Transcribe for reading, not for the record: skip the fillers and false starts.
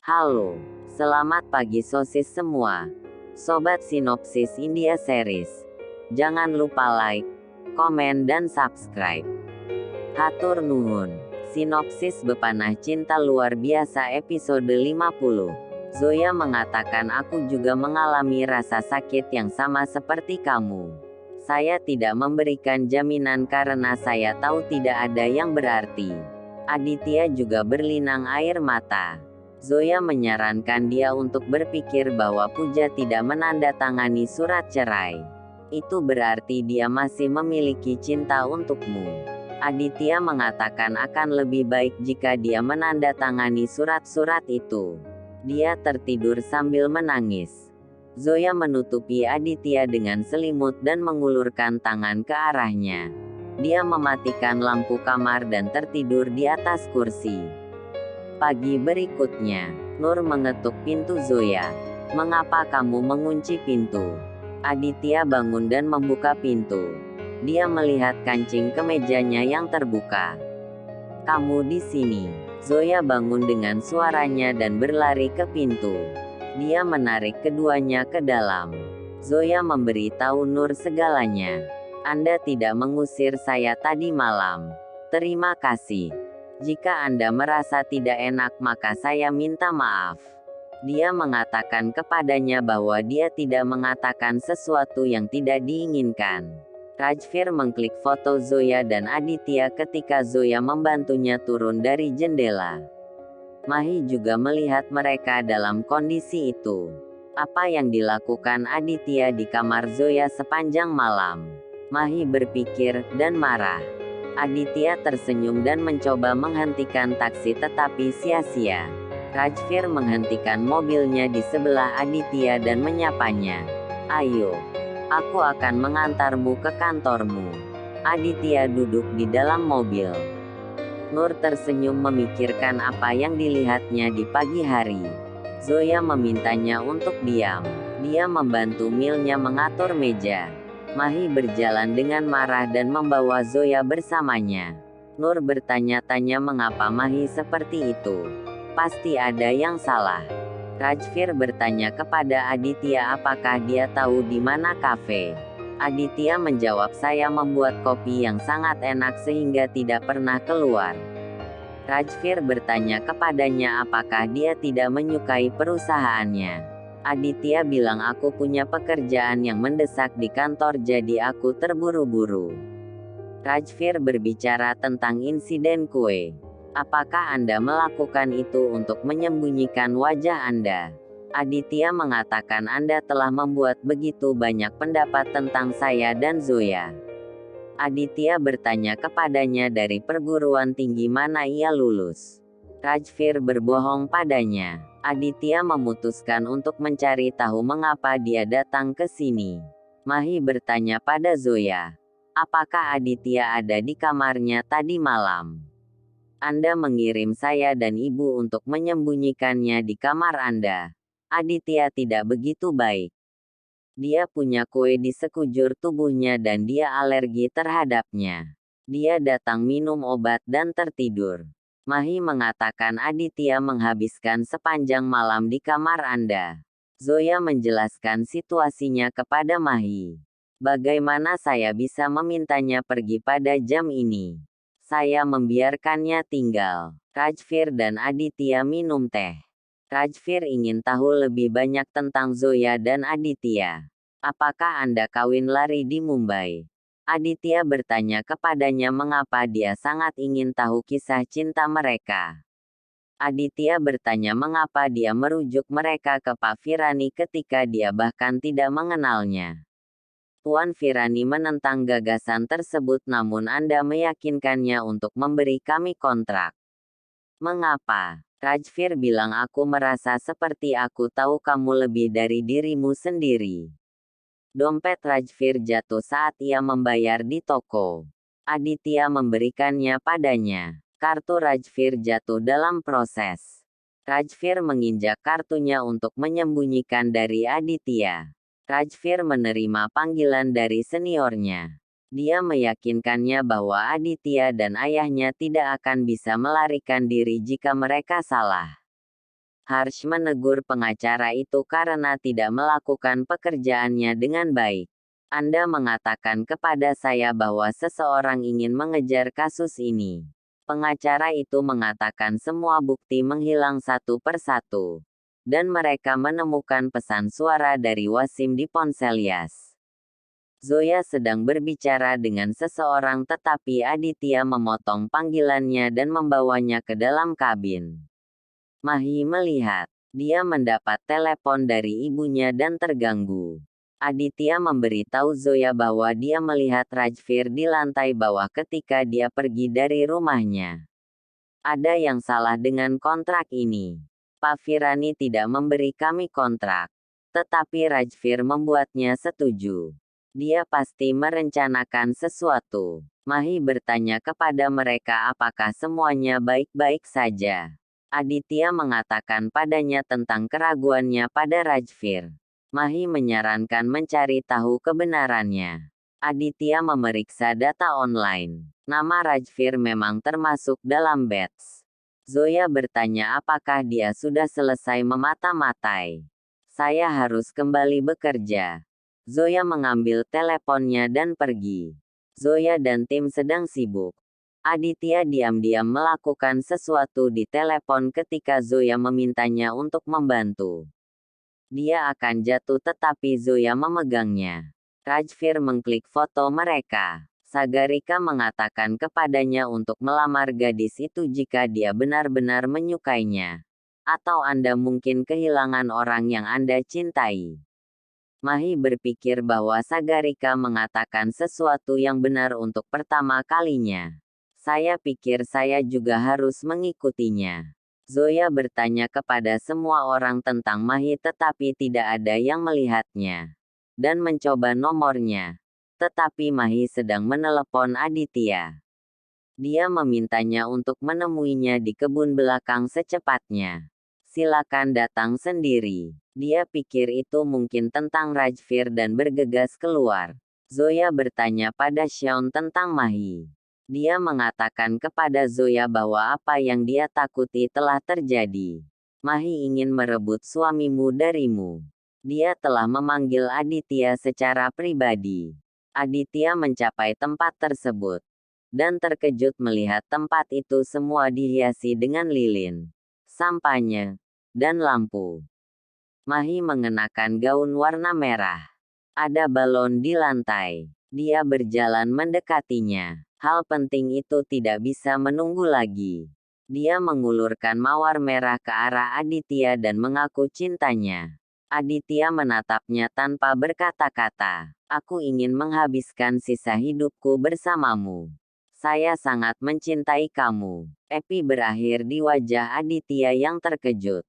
Halo, selamat pagi sosis semua. Sobat Sinopsis India Series. Jangan lupa like, komen dan subscribe. Hatur nuhun. Sinopsis Bepanah Cinta Luar Biasa episode 50. Zoya mengatakan aku juga mengalami rasa sakit yang sama seperti kamu. Saya tidak memberikan jaminan karena saya tahu tidak ada yang berarti. Aditya juga berlinang air mata. Zoya menyarankan dia untuk berpikir bahwa Puja tidak menandatangani surat cerai. Itu berarti dia masih memiliki cinta untukmu. Aditya mengatakan akan lebih baik jika dia menandatangani surat-surat itu. Dia tertidur sambil menangis. Zoya menutupi Aditya dengan selimut dan mengulurkan tangan ke arahnya. Dia mematikan lampu kamar dan tertidur di atas kursi. Pagi berikutnya, Nur mengetuk pintu Zoya. "Mengapa kamu mengunci pintu?" Aditya bangun dan membuka pintu. Dia melihat kancing kemejanya yang terbuka. "Kamu di sini." Zoya bangun dengan suaranya dan berlari ke pintu. Dia menarik keduanya ke dalam. Zoya memberi tahu Nur segalanya. "Anda tidak mengusir saya tadi malam. Terima kasih. Jika Anda merasa tidak enak maka saya minta maaf." Dia mengatakan kepadanya bahwa dia tidak mengatakan sesuatu yang tidak diinginkan. Rajvir mengklik foto Zoya dan Aditya ketika Zoya membantunya turun dari jendela. Mahi juga melihat mereka dalam kondisi itu. Apa yang dilakukan Aditya di kamar Zoya sepanjang malam? Mahi berpikir, dan marah. Aditya tersenyum dan mencoba menghentikan taksi tetapi sia-sia. Rajvir menghentikan mobilnya di sebelah Aditya dan menyapanya. "Ayo, aku akan mengantarmu ke kantormu." Aditya duduk di dalam mobil. Nur tersenyum memikirkan apa yang dilihatnya di pagi hari. Zoya memintanya untuk diam. Dia membantu Milnya mengatur meja. Mahi berjalan dengan marah dan membawa Zoya bersamanya. Nur bertanya-tanya mengapa Mahi seperti itu. Pasti ada yang salah. Rajvir bertanya kepada Aditya apakah dia tahu di mana kafe. Aditya menjawab saya membuat kopi yang sangat enak sehingga tidak pernah keluar. Rajvir bertanya kepadanya apakah dia tidak menyukai perusahaannya. Aditya bilang aku punya pekerjaan yang mendesak di kantor jadi aku terburu-buru. Rajvir berbicara tentang insiden kue. Apakah Anda melakukan itu untuk menyembunyikan wajah Anda? Aditya mengatakan Anda telah membuat begitu banyak pendapat tentang saya dan Zoya. Aditya bertanya kepadanya dari perguruan tinggi mana ia lulus. Rajvir berbohong padanya. Aditya memutuskan untuk mencari tahu mengapa dia datang ke sini. Mahi bertanya pada Zoya. "Apakah Aditya ada di kamarnya tadi malam? Anda mengirim saya dan ibu untuk menyembunyikannya di kamar Anda." Aditya tidak begitu baik. Dia punya kue di sekujur tubuhnya dan dia alergi terhadapnya. Dia datang minum obat dan tertidur. Mahi mengatakan Aditya menghabiskan sepanjang malam di kamar Anda. Zoya menjelaskan situasinya kepada Mahi. "Bagaimana saya bisa memintanya pergi pada jam ini? Saya membiarkannya tinggal." Rajvir dan Aditya minum teh. Rajvir ingin tahu lebih banyak tentang Zoya dan Aditya. "Apakah Anda kawin lari di Mumbai?" Aditya bertanya kepadanya mengapa dia sangat ingin tahu kisah cinta mereka. Aditya bertanya mengapa dia merujuk mereka ke Pak Virani ketika dia bahkan tidak mengenalnya. "Tuan Virani menentang gagasan tersebut namun Anda meyakinkannya untuk memberi kami kontrak." "Mengapa?" Rajvir bilang aku merasa seperti aku tahu kamu lebih dari dirimu sendiri. Dompet Rajvir jatuh saat ia membayar di toko. Aditya memberikannya padanya. Kartu Rajvir jatuh dalam proses. Rajvir menginjak kartunya untuk menyembunyikan dari Aditya. Rajvir menerima panggilan dari seniornya. Dia meyakinkannya bahwa Aditya dan ayahnya tidak akan bisa melarikan diri jika mereka salah. Harsh menegur pengacara itu karena tidak melakukan pekerjaannya dengan baik. Anda mengatakan kepada saya bahwa seseorang ingin mengejar kasus ini. Pengacara itu mengatakan semua bukti menghilang satu persatu. Dan mereka menemukan pesan suara dari Wasim di ponsel Yas. Zoya sedang berbicara dengan seseorang tetapi Aditya memotong panggilannya dan membawanya ke dalam kabin. Mahi melihat. Dia mendapat telepon dari ibunya dan terganggu. Aditya memberitahu Zoya bahwa dia melihat Rajvir di lantai bawah ketika dia pergi dari rumahnya. Ada yang salah dengan kontrak ini. Pak Firani tidak memberi kami kontrak. Tetapi Rajvir membuatnya setuju. Dia pasti merencanakan sesuatu. Mahi bertanya kepada mereka apakah semuanya baik-baik saja. Aditya mengatakan padanya tentang keraguannya pada Rajvir. Mahi menyarankan mencari tahu kebenarannya. Aditya memeriksa data online. Nama Rajvir memang termasuk dalam batch. Zoya bertanya apakah dia sudah selesai memata-matai. Saya harus kembali bekerja. Zoya mengambil teleponnya dan pergi. Zoya dan tim sedang sibuk. Aditya diam-diam melakukan sesuatu di telepon ketika Zoya memintanya untuk membantu. Dia akan jatuh tetapi Zoya memegangnya. Rajvir mengklik foto mereka. Sagarika mengatakan kepadanya untuk melamar gadis itu jika dia benar-benar menyukainya. Atau Anda mungkin kehilangan orang yang Anda cintai. Mahi berpikir bahwa Sagarika mengatakan sesuatu yang benar untuk pertama kalinya. Saya pikir saya juga harus mengikutinya. Zoya bertanya kepada semua orang tentang Mahi tetapi tidak ada yang melihatnya. Dan mencoba nomornya. Tetapi Mahi sedang menelepon Aditya. Dia memintanya untuk menemuinya di kebun belakang secepatnya. Silakan datang sendiri. Dia pikir itu mungkin tentang Rajvir dan bergegas keluar. Zoya bertanya pada Sean tentang Mahi. Dia mengatakan kepada Zoya bahwa apa yang dia takuti telah terjadi. Mahi ingin merebut suamimu darimu. Dia telah memanggil Aditya secara pribadi. Aditya mencapai tempat tersebut. Dan terkejut melihat tempat itu semua dihiasi dengan lilin, sampahnya, dan lampu. Mahi mengenakan gaun warna merah. Ada balon di lantai. Dia berjalan mendekatinya. Hal penting itu tidak bisa menunggu lagi. Dia mengulurkan mawar merah ke arah Aditya dan mengaku cintanya. Aditya menatapnya tanpa berkata-kata. Aku ingin menghabiskan sisa hidupku bersamamu. Saya sangat mencintai kamu. Epi berakhir di wajah Aditya yang terkejut.